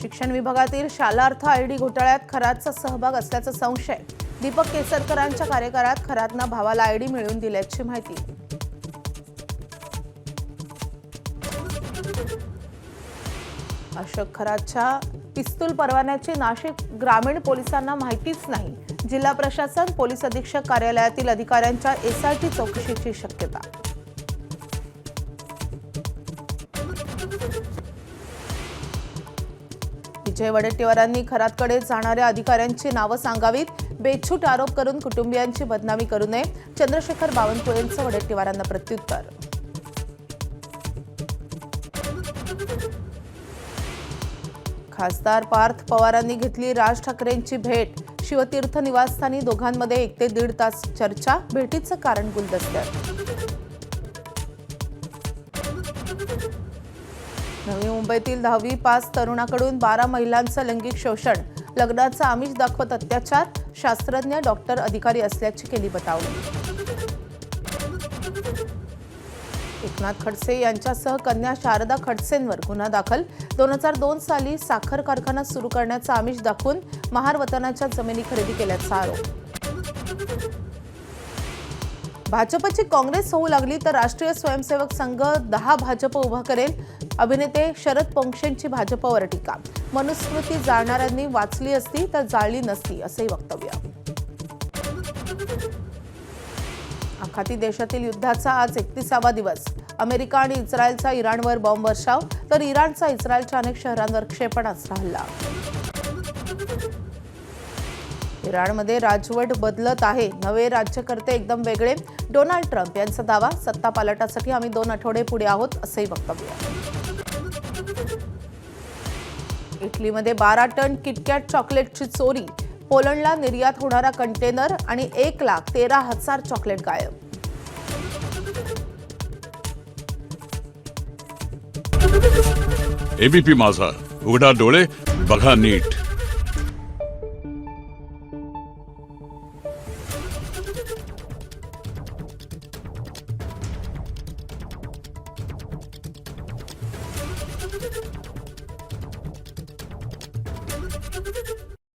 शिक्षण विभागातील शालार्थ आयडी घोटाळ्यात खरातचा सहभाग असल्याचा संशय। दीपक केसरकरांच्या कार्यकाळात खरातनं भावाला आयडी मिळवून दिल्याची माहिती। अशोक खरातच्या पिस्तूल परवान्याची नाशिक ग्रामीण पोलिसांना माहितीच नाही। जिल्हा प्रशासन पोलीस अधीक्षक कार्यालयातील अधिकाऱ्यांच्या एसआयटी चौकशीची शक्यता। विजय वडेट्टीवारांनी खरातकडे जाणाऱ्या अधिकाऱ्यांची नावं सांगावीत। बेछूट आरोप करून कुटुंबियांची बदनामी करू नये। चंद्रशेखर बावनकुळेंचं वडेट्टीवारांना प्रत्युत्तर। खासदार पार्थ पवारांनी घेतली राज ठाकरेंची भेट। शिवतीर्थ निवासस्थानी दोघांमध्ये 1 ते 1.5 तास चर्चा। भेटीचं कारण गुलदस्त्यात। नवी मुंबईतील 10वी पास तरुणाकडून 12 महिलांचं लैंगिक शोषण। लग्नाचा आमिष दाखवत अत्याचार। शास्त्रज्ञ डॉक्टर अधिकारी असल्याची केली बतावणी। एकनाथ खडसे यांच्यासह कन्या शारदा खडसेंवर गुन्हा दाखल। 2002 साली साखर कारखाना सुरू करण्याचा आमिष दाखवून महार वतनाच्या जमिनी खरेदी केल्याचा आरोप। भाजपची काँग्रेस होऊ लागली तर राष्ट्रीय स्वयंसेवक संघ 10 भाजप उभा करेल। अभिनेते शरद पोंक्षेंची भाजपवर टीका। मनुस्मृती जाळणाऱ्यांनी वाचली असती तर जाळली नसती असे वक्तव्य। आखाती देशातील युद्धाचा आज 31वा दिवस। अमेरिका आणि इस्रायलचा इराणवर बॉम्बवर्षाव तर इराणचा इस्रायलच्या अनेक शहरांवर क्षेपणास्त्र हल्ला। इराणमध्ये राजवट बदलत आहे। नवे राज्यकर्ते एकदम वेगळे। डोनाल्ड ट्रम्प यांचा दावा। सत्ता पालटासाठी आम्ही 2 आठवडे पुढे आहोत असेही वक्तव्य। इटलीमध्ये 12 टन किटकॅट चॉकलेटची चोरी। पोलंडला निर्यात होणारा कंटेनर आणि 1,13,000 चॉकलेट गायब। एबीपी माझा, उघडा डोळे बघा नीट।